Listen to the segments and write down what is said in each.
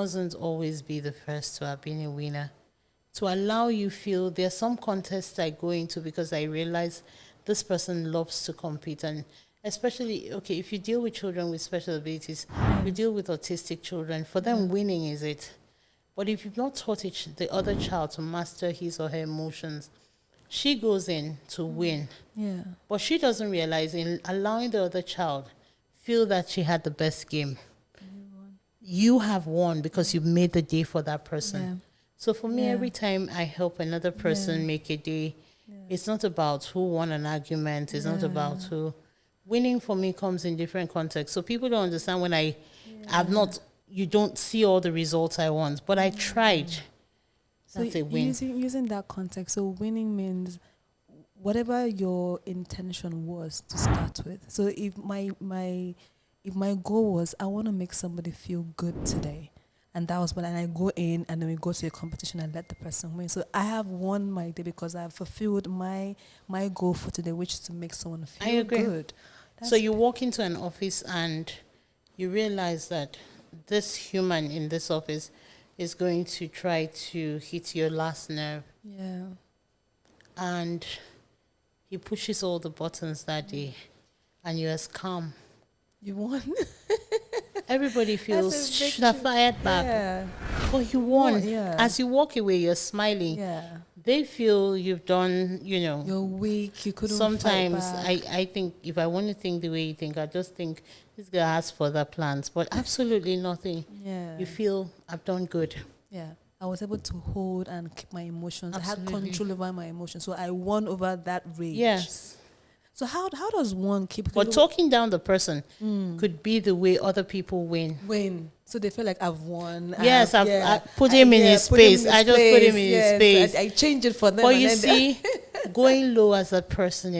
mustn't always be the first to have been a winner. To allow you feel there's some contests I go into because I realize this person loves to compete. And especially, okay, if you deal with children with special abilities, you deal with autistic children, for them winning is it. But if you've not taught the other child to master his or her emotions, she goes in to win. Yeah. But she doesn't realize in allowing the other child feel that she had the best game. You have won because you made the day for that person. Yeah. So for me, every time I help another person make a day, it's not about who won an argument. It's not about who. Winning for me comes in different contexts. So people don't understand when I have not, you don't see all the results I want, but I tried. So That's a win. using that context, so winning means whatever your intention was to start with. So if my goal was I want to make somebody feel good today, and that was when I go in and then we go to a competition and let the person win. So I have won my day because I've fulfilled my goal for today, which is to make someone feel good. So you walk into an office and you realize that this human in this office is going to try to hit your last nerve. Yeah. And he pushes all the buttons that day and you're as calm. You won. Everybody feels should have fired back. Yeah. But you won. Yeah. As you walk away, you're smiling. Yeah. They feel you've done, You're weak. You couldn't sometimes fight back. I think if I want to think the way you think, I just think this guy has further plans. But absolutely nothing. Yeah. You feel I've done good. Yeah. I was able to hold and keep my emotions. Absolutely. I had control over my emotions. So I won over that rage. Yes. So how does one keep... But talking down the person could be the way other people win. So they feel like I've won. Yes, I put him in his space. I just put him in his space. I change it for them. But you see, going low as that person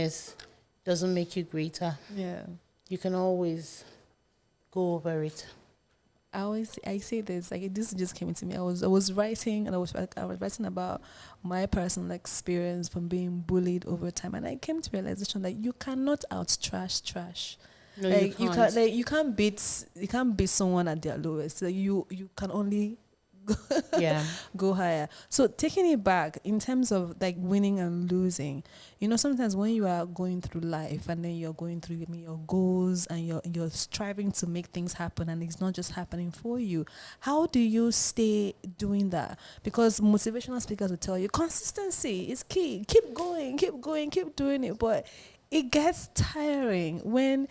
doesn't make you greater. Yeah. You can always go over it. I say this, like this just came into me. I was writing and I was writing about my personal experience from being bullied over time, and I came to realization that you cannot out trash. No, like you can't. You can't beat someone at their lowest. Like you can only go higher. So taking it back in terms of like winning and losing, sometimes when you are going through life and then you're going through your goals and you're striving to make things happen and it's not just happening for you, how do you stay doing that? Because motivational speakers will tell you consistency is key. Keep going, keep doing it. But it gets tiring when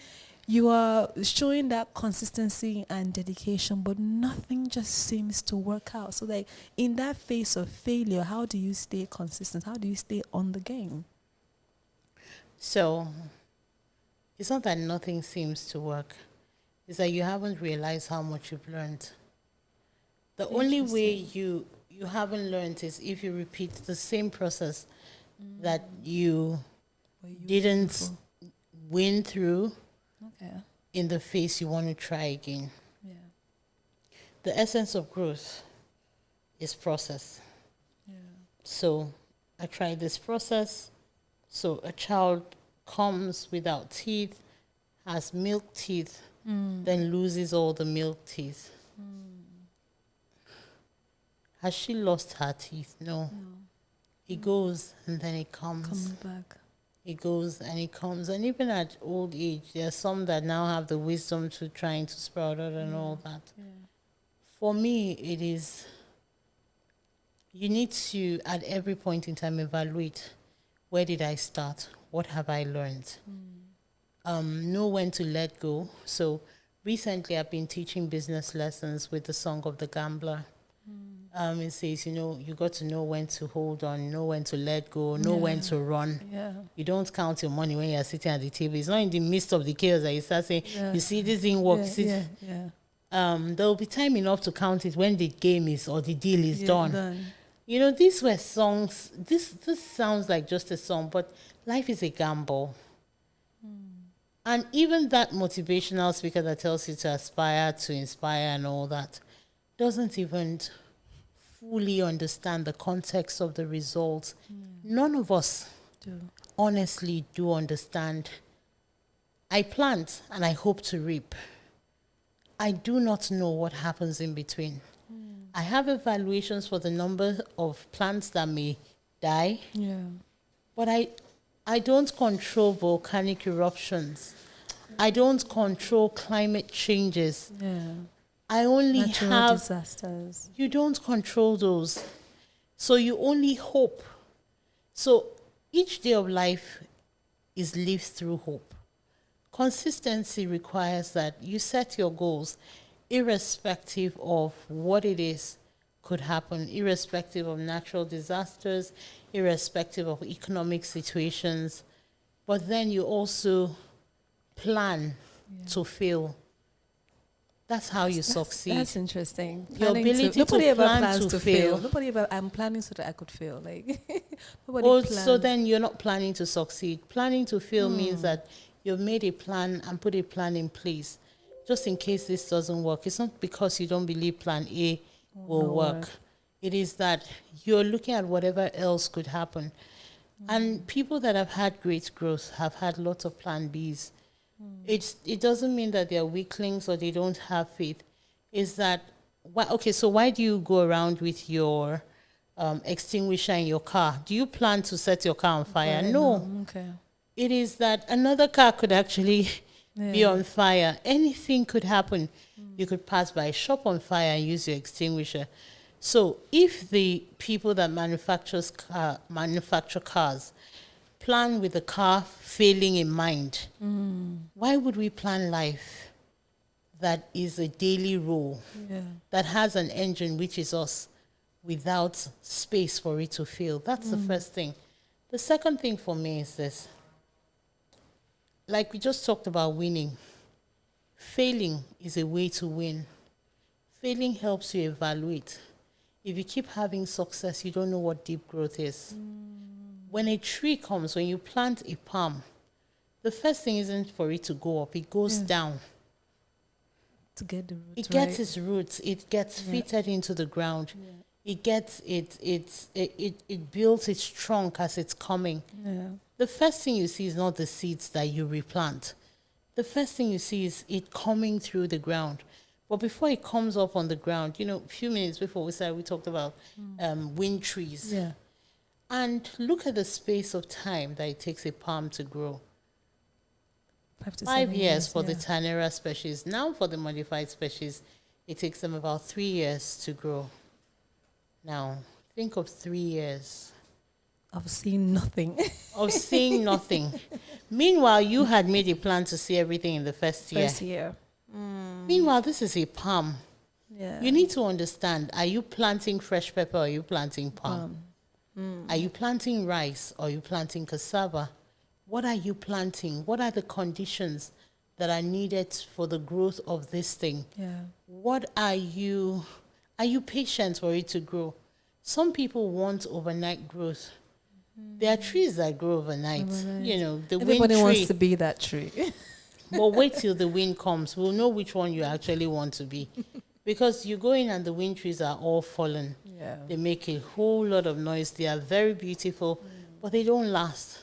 you are showing that consistency and dedication, but nothing just seems to work out. So like in that phase of failure, how do you stay consistent? How do you stay on the game? So it's not that nothing seems to work. It's that you haven't realized how much you've learned. The only way you haven't learned is if you repeat the same process that you didn't win through. Okay. In the phase you want to try again. Yeah. The essence of growth is process. Yeah. So I tried this process. So a child comes without teeth, has milk teeth, then loses all the milk teeth. Has she lost her teeth? No. It goes and then it comes. Comes back. It goes and it comes. And even at old age, there are some that now have the wisdom to trying to sprout out and all that. Yeah. For me, it is, you need to, at every point in time, evaluate, where did I start? What have I learned? Know when to let go. So recently, I've been teaching business lessons with the Song of the Gambler. It says, you got to know when to hold on, know when to let go, know when to run. Yeah. You don't count your money when you're sitting at the table. It's not in the midst of the chaos that you start saying, you see, this didn't work. There will be time enough to count it when the game is or the deal is done. These were songs. This sounds like just a song, but life is a gamble. And even that motivational speaker that tells you to aspire, to inspire and all that, doesn't even fully understand the context of the results. None of us honestly do understand. I plant and I hope to reap. I do not know what happens in between. I have evaluations for the number of plants that may die. Yeah. But I don't control volcanic eruptions. I don't control climate changes. Yeah. I only Natural have disasters. You don't control those. So you only hope. So each day of life is lived through hope. Consistency requires that you set your goals irrespective of what it is could happen, irrespective of natural disasters, irrespective of economic situations. But then you also plan to fail. That's how you succeed. That's interesting. Your ability to nobody ever plan plans to to fail. fail. Nobody ever. I'm planning so that I could fail. Like nobody Oh, plans. so then you're not planning to succeed. Planning to fail means that you've made a plan and put a plan in place just in case this doesn't work. It's not because you don't believe plan A will work. It is that you're looking at whatever else could happen. And people that have had great growth have had lots of plan Bs. It doesn't mean that they're weaklings or they don't have faith. Is that so why do you go around with your extinguisher in your car? Do you plan to set your car on fire? No. Okay. It is that another car could actually be on fire. Anything could happen. You could pass by a shop on fire and use your extinguisher. So if the people that manufacture cars plan with the car failing in mind, why would we plan life that is a daily role, that has an engine, which is us, without space for it to fail? That's the first thing. The second thing for me is this. Like we just talked about winning. Failing is a way to win. Failing helps you evaluate. If you keep having success, you don't know what deep growth is. When a tree comes, when you plant a palm, the first thing isn't for it to go up, it goes down. To get the roots. It gets its roots, it gets fitted into the ground. It gets it builds its trunk as it's coming. The first thing you see is not the seeds that you replant. The first thing you see is it coming through the ground. But before it comes up on the ground, a few minutes before we talked about wind trees. Yeah. And look at the space of time that it takes a palm to grow. 5 to 5 7 years for the yeah. Tanera species. Now for the modified species, it takes them about 3 years to grow. Now, think of 3 years. Of seeing nothing. Of seeing nothing. Meanwhile, you had made a plan to see everything in the first year. First year. Meanwhile, this is a palm. Yeah. You need to understand, are you planting fresh pepper or are you planting palm? Are you planting rice or are you planting cassava? What are you planting? What are the conditions that are needed for the growth of this thing? Yeah. What are you patient for it to grow? Some people want overnight growth. There are trees that grow overnight. The Everybody wind tree. wants to be that tree. But wait till the wind comes. We'll know which one you actually want to be. Because you go in and the wind trees are all fallen. Yeah. They make a whole lot of noise. They are very beautiful, but they don't last.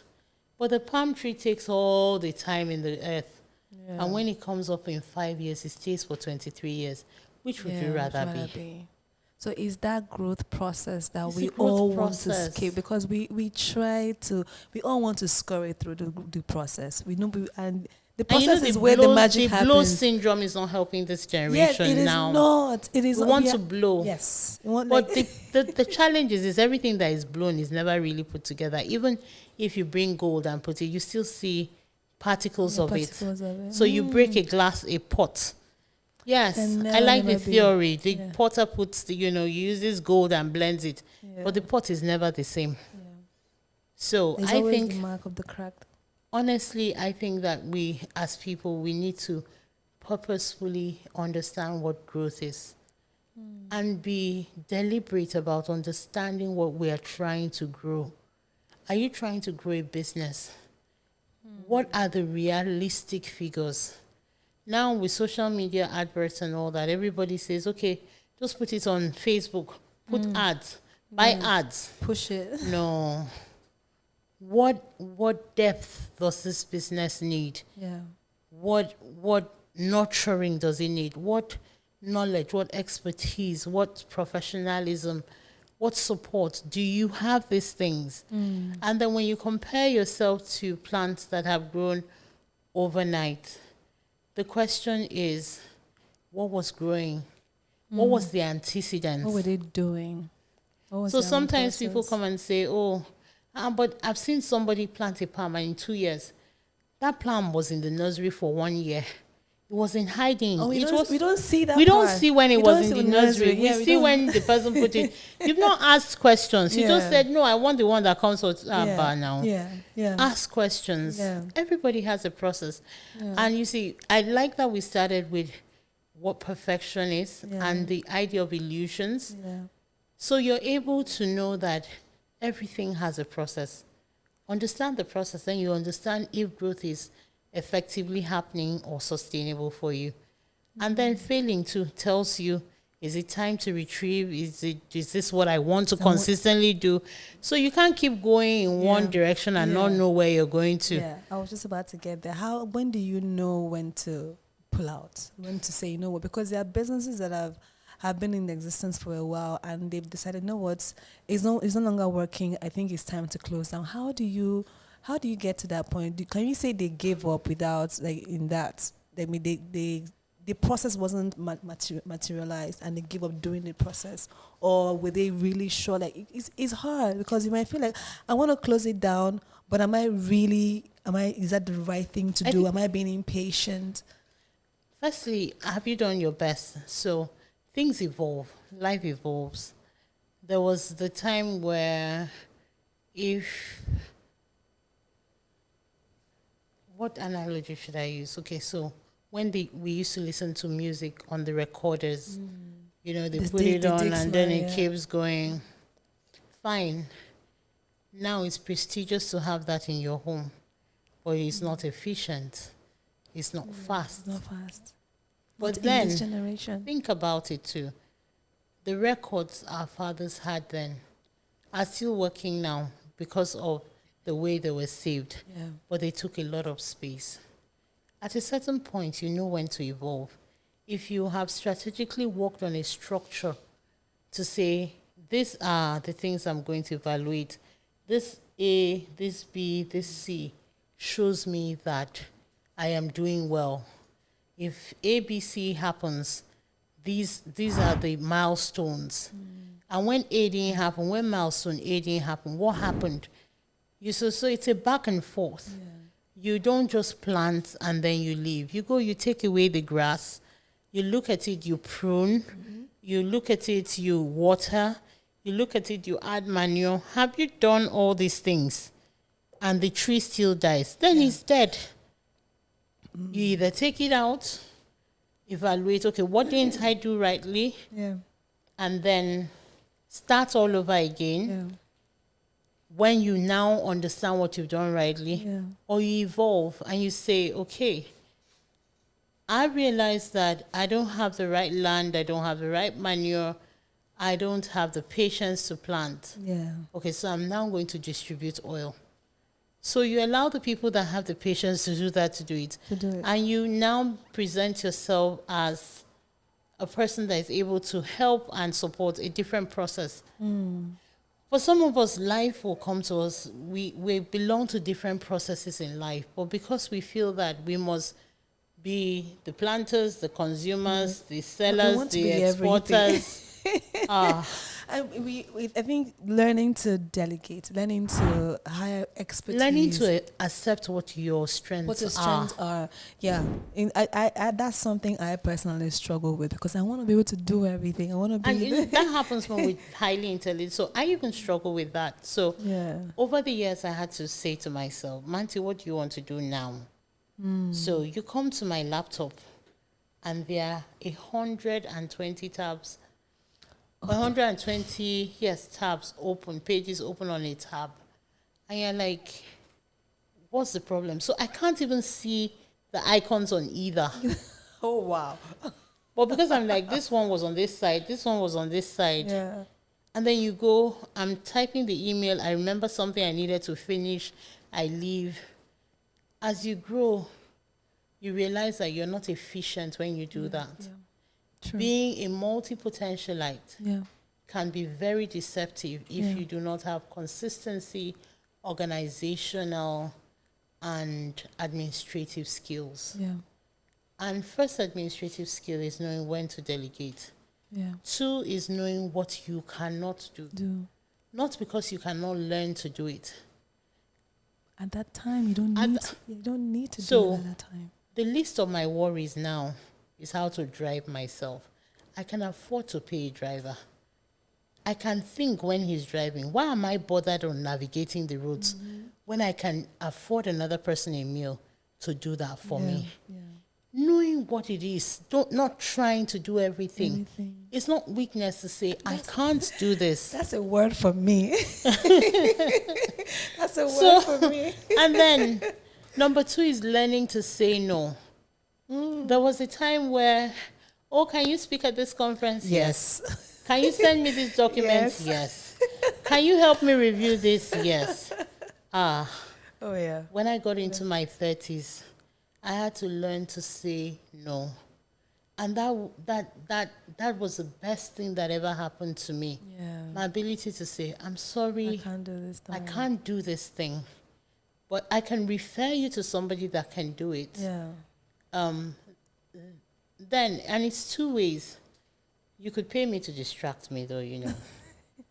But the palm tree takes all the time in the earth. Yeah. And when it comes up in 5 years, it stays for 23 years. Which would you rather be? So is that growth process that It's we a growth all process. want to skip, because we all want to scurry through the process. We know, and the process is where the magic happens. The blow syndrome is not helping this generation it is now. not. It is. We want to blow. Yes. But the challenge is everything that is blown is never really put together. Even if you bring gold and put it, you still see particles of it. So you break a pot. Yes, I like the theory. The potter puts, uses gold and blends it. Yeah. But the pot is never the same. Yeah. So there's I always think, the mark of the cracked. Honestly, I think that we, as people, we need to purposefully understand what growth is and be deliberate about understanding what we are trying to grow. Are you trying to grow a business? What are the realistic figures? Now with social media adverts and all that, everybody says, okay, just put it on Facebook, put ads, buy ads. Push it. No. What depth does this business need? Yeah. What nurturing does it need? What knowledge, what expertise, what professionalism, what support do you have these things? And then when you compare yourself to plants that have grown overnight, the question is, what was growing? What was the antecedents? What were they doing? So sometimes people come and say, oh, but I've seen somebody plant a palm and in 2 years, that palm was in the nursery for 1 year. It was in hiding. We don't see that. We don't see when it was in the nursery. Yeah, we see when the person put it. You've not asked questions. You just said, no, I want the one that comes with bar now. Yeah. Ask questions. Yeah. Everybody has a process. And you see, I like that we started with what perfection is and the idea of illusions. Yeah. So you're able to know that everything has a process. Understand the process, then you understand if growth is effectively happening or sustainable for you. And then failing to tells you, is it time to retrieve? Is this what I want to consistently do? So you can't keep going in one direction and not know where you're going to. Yeah, I was just about to get there. When do you know when to pull out? When to say, you know what? Because there are businesses that have been in existence for a while and they've decided, you know what, it's no longer working. I think it's time to close down. How do you get to that point? Can you say they gave up without, like, in that? I mean, the process wasn't materialized and they give up doing the process? Or were they really sure? Like, it's hard because you might feel like, I want to close it down, but is that the right thing to do? Am I being impatient? Firstly, have you done your best? So things evolve. Life evolves. There was the time where what analogy should I use? Okay, so when we used to listen to music on the recorders, they put it on and then it keeps going. Fine. Now it's prestigious to have that in your home, but it's not efficient. It's not fast. It's not fast. But then, in this generation, think about it too. The records our fathers had then are still working now because of the way they were saved. Yeah. But they took a lot of space. At a certain point, you know when to evolve. If you have strategically worked on a structure to say, these are the things I'm going to evaluate. This A, this B, this C shows me that I am doing well. If A, B, C happens, these are the milestones. And when A didn't happen, when milestone A didn't happen, what happened? So it's a back and forth. Yeah. You don't just plant and then you leave. You go, you take away the grass, you look at it, you prune, you look at it, you water, you look at it, you add manure. Have you done all these things? And the tree still dies. Then it's dead. You either take it out, evaluate, okay, what didn't I do rightly? Yeah. And then start all over again. Yeah. When you now understand what you've done rightly, or you evolve and you say, okay, I realize that I don't have the right land, I don't have the right manure, I don't have the patience to plant. Yeah. Okay, so I'm now going to distribute oil. So you allow the people that have the patience to do that to do it. And you now present yourself as a person that is able to help and support a different process. For some of us, life will come to us. We belong to different processes in life, but because we feel that we must be the planters, the consumers, the sellers, the exporters. I think learning to delegate, learning to hire expertise, learning to accept what your strengths are. Yeah, I that's something I personally struggle with because I want to be able to do everything. I want to be. And that happens when we're highly intelligent. So I even struggle with that. So over the years, I had to say to myself, Mmanti, what do you want to do now? So you come to my laptop, and there are 120 tabs. 120 tabs open, pages open on a tab, and you're like, what's the problem? So I can't even see the icons on either. Oh wow. Well, because I'm like, this one was on this side, this one was on this side. Yeah. And then you go, I'm typing the email, I remember something I needed to finish, I leave. As you grow, you realize that you're not efficient when you do that. Yeah. Being a multi-potentialite Yeah. can be very deceptive if you do not have consistency, organizational, and administrative skills. Yeah. And first administrative skill is knowing when to delegate. Yeah. 2 is knowing what you cannot do. Not because you cannot learn to do it. At that time, you don't need to do it at that time. The list of my worries now is how to drive myself. I can afford to pay a driver. I can think when he's driving, why am I bothered on navigating the roads when I can afford another person a meal to do that for me? Yeah. Knowing what it is, not trying to do everything. It's not weakness to say, I can't do this. That's a word for me. That's a word for me. And then number 2 is learning to say no. There was a time where, can you speak at this conference? Yes. Can you send me these documents? Yes. Can you help me review this? Yes. Oh yeah. When I got into my 30s, I had to learn to say no. And that was the best thing that ever happened to me. Yeah. My ability to say, I'm sorry. I can't do this thing. I can't do this thing. But I can refer you to somebody that can do it. Yeah. Then, and it's 2 ways. You could pay me to distract me, though, you know.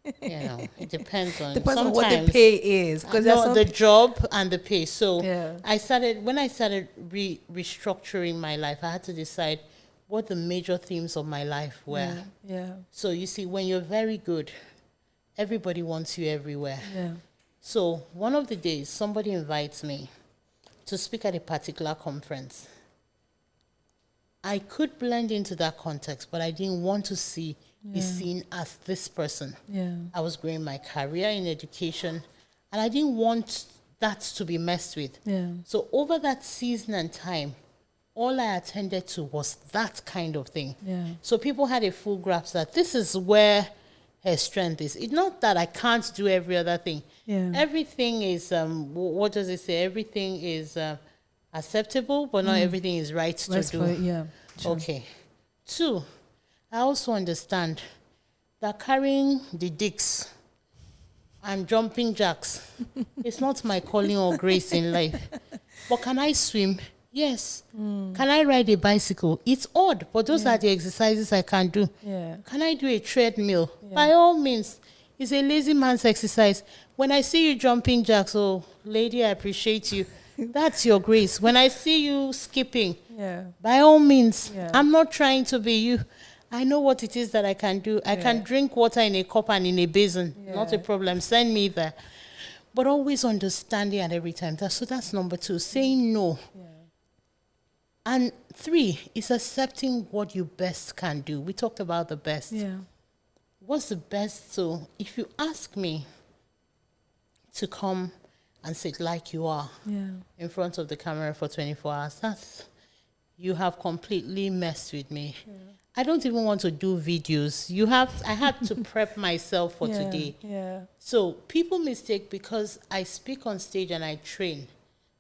It depends on what the pay is, because the job and the pay. So yeah. when I started restructuring my life, I had to decide what the major themes of my life were. Yeah. So you see, when you're very good, everybody wants you everywhere. Yeah. So one of the days, somebody invites me to speak at a particular conference. I could blend into that context, but I didn't want to be seen as this person. Yeah. I was growing my career in education, and I didn't want that to be messed with. Yeah. So over that season and time, all I attended to was that kind of thing. Yeah. So people had a full grasp that this is where her strength is. It's not that I can't do every other thing. Yeah. Everything is, what does it say? Everything is acceptable, but not everything is right to do. Yeah. True. Okay. 2, I also understand that carrying the dicks and jumping jacks is not my calling or grace in life. But can I swim? Yes. Can I ride a bicycle? It's odd, but those are the exercises I can do. Yeah. Can I do a treadmill? By all means. It's a lazy man's exercise. When I see you jumping jacks, lady, I appreciate you. That's your grace. When I see you skipping, by all means, I'm not trying to be you. I know what it is that I can do. I can drink water in a cup and in a basin. Not a problem. Send me there. But always understanding at every time. So that's number 2, saying no. And 3 is accepting what you best can do. We talked about the best. Yeah. What's the best? So if you ask me to come and sit like you are in front of the camera for 24 hours, you have completely messed with me. I don't even want to do videos. I had to prep myself for today. Yeah. So people mistake because I speak on stage and I train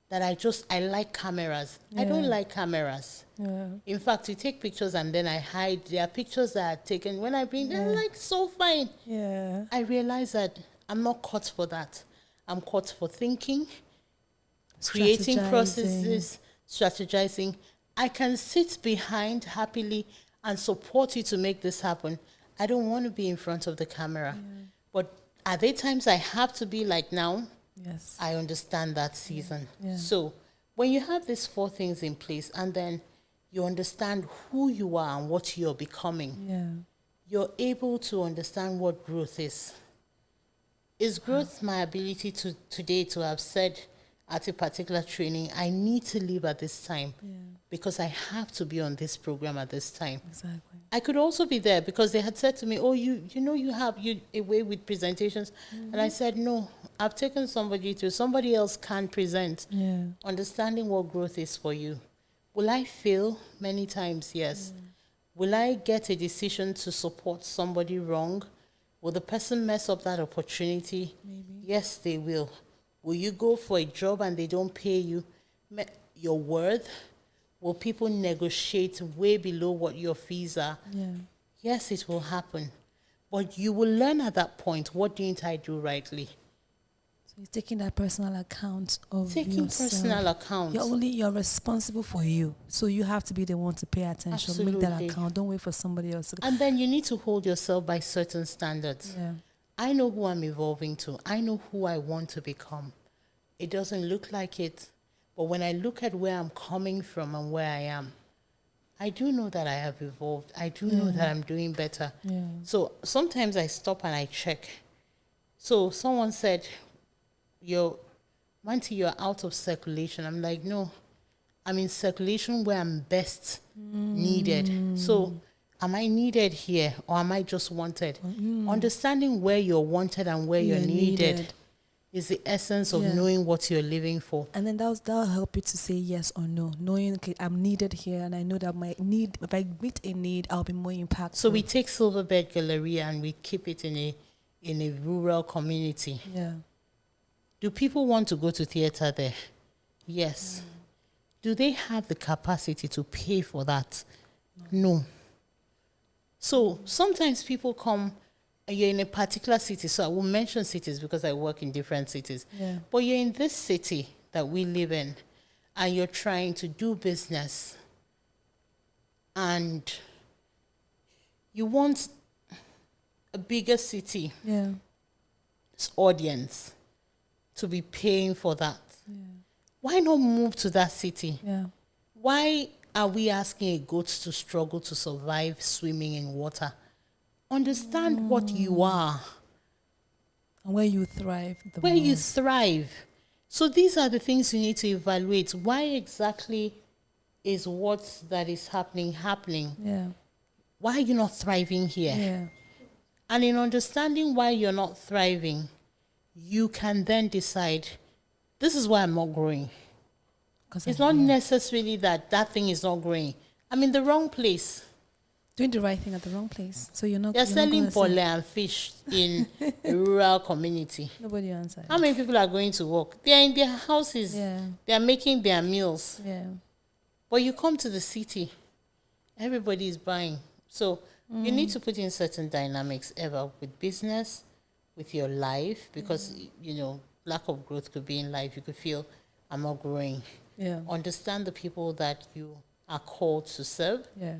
that I like cameras. I don't like cameras. Yeah. In fact, you take pictures and then I hide. There are pictures that are taken when I bring them, like so fine. Yeah. I realize that I'm not cut for that. I'm cut for thinking, creating processes, strategizing. I can sit behind happily and support you to make this happen. I don't want to be in front of the camera. But are there times I have to be like now? Yes. I understand that season. Yeah. So when you have these 4 things in place and then you understand who you are and what you're becoming, you're able to understand what growth is. Is growth my ability to today to have said at a particular training, I need to leave at this time because I have to be on this program at this time? Exactly. I could also be there because they had said to me, you have a way with presentations. And I said, no, I've taken somebody through. Somebody else can present. Yeah. Understanding what growth is for you. Will I fail? Many times, yes. Will I get a decision to support somebody wrong? Will the person mess up that opportunity? Maybe. Yes, they will. Will you go for a job and they don't pay you your worth? Will people negotiate way below what your fees are? Yeah. Yes, it will happen. But you will learn at that point, what didn't I do rightly? So you're taking that personal account of Taking yourself. personal account. You're responsible for you. So you have to be the one to pay attention. Absolutely. Make that account. Don't wait for somebody else. And then you need to hold yourself by certain standards. Yeah. I know who I'm evolving to. I know who I want to become. It doesn't look like it, but when I look at where I'm coming from and where I am, I do know that I have evolved. I do know that I'm doing better. Yeah. So sometimes I stop and I check. So someone said, Mmanti, you're out of circulation. I'm like, no, I'm in circulation where I'm best needed. So am I needed here or am I just wanted? Understanding where you're wanted and where you're needed is the essence of knowing what you're living for. And then that'll help you to say yes or no. Knowing, okay, I'm needed here and I know that my need, if I meet a need, I'll be more impactful. So we take Silverbed Galleria and we keep it in a rural community. Yeah. Do people want to go to theater there? Yes. Do they have the capacity to pay for that? No. So sometimes people come, you're in a particular city, so I will mention cities because I work in different cities. Yeah. But you're in this city that we live in, and you're trying to do business, and you want a bigger city audience to be paying for that. Yeah. Why not move to that city? Yeah. Why are we asking a goat to struggle to survive swimming in water? Understand what you are. And where you thrive. Where you thrive. So these are the things you need to evaluate. Why exactly is what that is happening? Yeah. Why are you not thriving here? Yeah. And in understanding why you're not thriving, you can then decide, this is why I'm not growing. It's not necessarily that thing is not growing. I'm in the wrong place. Doing the right thing at the wrong place. So you're not. They're selling pole and fish in a rural community. Nobody answers. How many people are going to work? They are in their houses. Yeah. They are making their meals. Yeah. But you come to the city, everybody is buying. So you need to put in certain dynamics ever with business, with your life, because lack of growth could be in life. You could feel, I'm not growing. Yeah. Understand the people that you are called to serve. Yeah.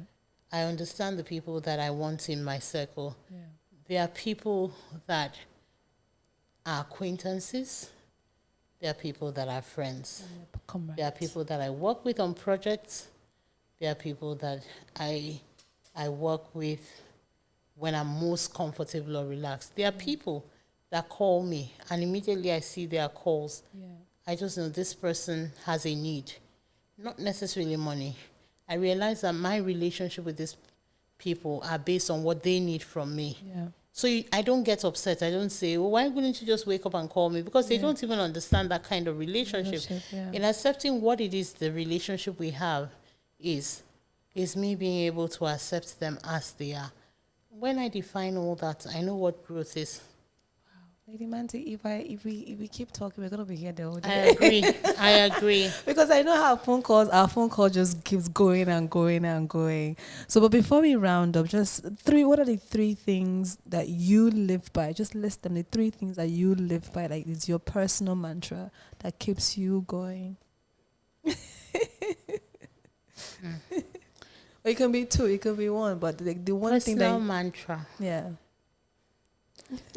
I understand the people that I want in my circle. Yeah. There are people that are acquaintances. There are people that are friends. There are people that I work with on projects. There are people that I work with when I'm most comfortable or relaxed. There are people that call me and immediately I see their calls. Yeah. I just know this person has a need, not necessarily money. I realize that my relationship with these people are based on what they need from me. Yeah. So I don't get upset. I don't say, well, why wouldn't you just wake up and call me? Because they don't even understand that kind of relationship. In accepting what it is the relationship we have is me being able to accept them as they are. When I define all that, I know what growth is. Lady Mmanti, if we keep talking, we're gonna be here the whole day. I agree. Because I know how our phone call just keeps going and going and going. So, but before we round up, what are the 3 things that you live by? Just list them. The 3 things that you live by, like it's your personal mantra that keeps you going. Or it can be 2, it can be 1, but the one personal thing that mantra. Yeah.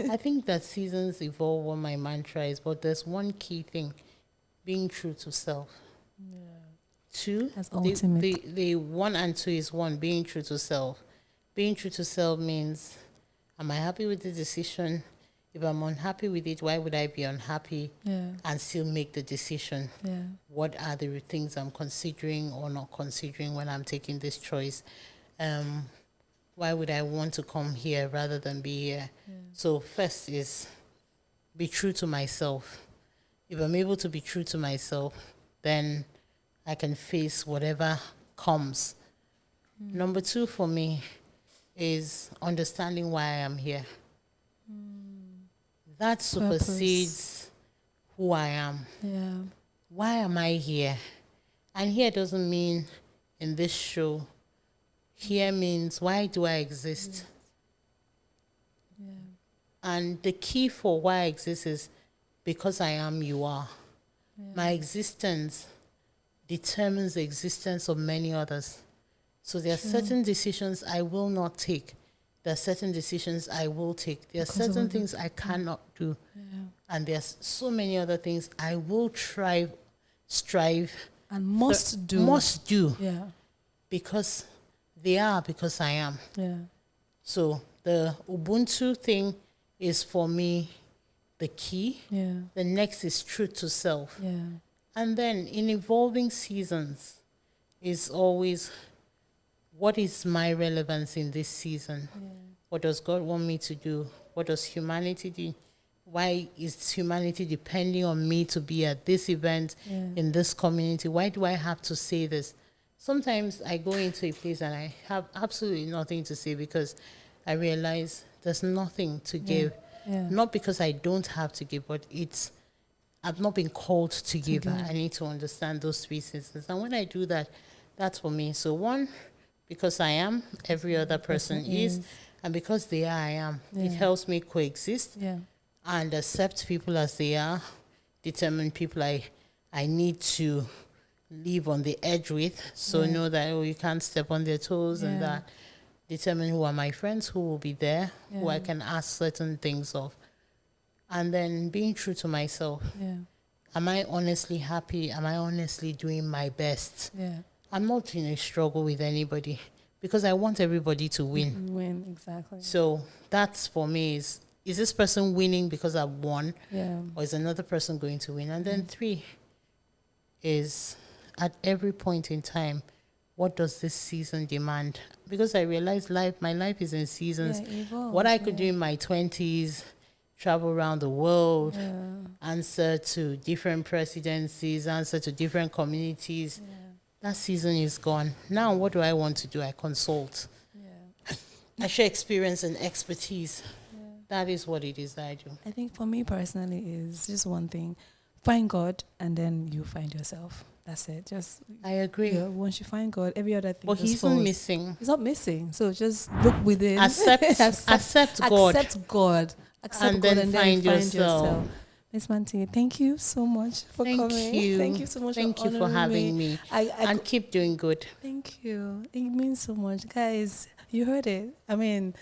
I think that seasons evolve what my mantra is, but there's one key thing: being true to self. Yeah. 2, that's ultimate. The 1 and 2 is 1, being true to self. Being true to self means, am I happy with the decision? If I'm unhappy with it, why would I be unhappy and still make the decision? Yeah. What are the things I'm considering or not considering when I'm taking this choice? Why would I want to come here rather than be here? Yeah. So first is be true to myself. If I'm able to be true to myself, then I can face whatever comes. Number 2 for me is understanding why I am here. That supersedes who I am. Yeah. Why am I here? And here doesn't mean in this show, here means why do I exist? Yeah. And the key for why I exist is because I am, you are. Yeah. My existence determines the existence of many others. So there are certain decisions I will not take. There are certain decisions I will take. There are certain things I cannot do. Yeah. And there's so many other things I will strive, and must do. Must do. Yeah. Because I am. Yeah. So the Ubuntu thing is for me the key. Yeah. The next is truth to self. Yeah. And then in evolving seasons is always, what is my relevance in this season? Yeah. What does God want me to do? What does humanity do? Why is humanity depending on me to be at this event in this community? Why do I have to say this? Sometimes I go into a place and I have absolutely nothing to say because I realize there's nothing to give. Yeah. Not because I don't have to give, but I've not been called to give. I need to understand those three seasons. And when I do that, that's for me. So one, because I am, every other person is. And because they are, I am. It helps me coexist and accept people as they are, determine people I need to live on the edge with. So know that, you can't step on their toes and that. Determine who are my friends, who will be there, who I can ask certain things of. And then being true to myself. Yeah. Am I honestly happy? Am I honestly doing my best? Yeah. I'm not in a struggle with anybody because I want everybody to win. Win, exactly. So that's for me is this person winning because I've won? Yeah. Or is another person going to win? And then 3 is at every point in time, what does this season demand? Because I realize my life is in seasons. What I could do in my 20s, travel around the world, answer to different presidencies, answer to different communities. That season is gone. Now, what do I want to do? I consult. I share experience and expertise. That is what it is that I do. I think for me personally is just one thing. Find God and then you find yourself. That's it. I agree. Once you find God, every other thing. But He's not missing. He's not missing. So just look within. Accept God. Accept God. And then find yourself. Miss Mmanti, thank you so much for coming. Thank you so much. Thank you for having me. And keep doing good. Thank you. It means so much, guys. You heard it. I mean,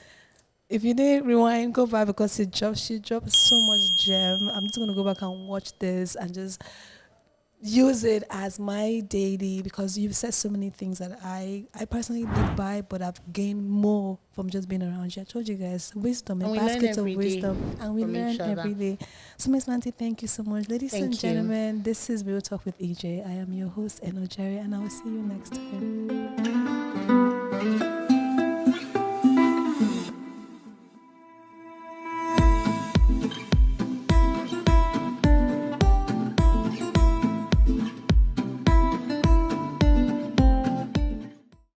if you didn't rewind, go back because she dropped so much gem. I'm just gonna go back and watch this and just use it as my daily, because you've said so many things that I personally live by, but I've gained more from just being around you. I told you guys, wisdom, a basket of wisdom, and we learn every day. So Miss Mmanti, thank you so much. Ladies and gentlemen, this is Real Talk with Ejay. I am your host, Ejay, and I will see you next time.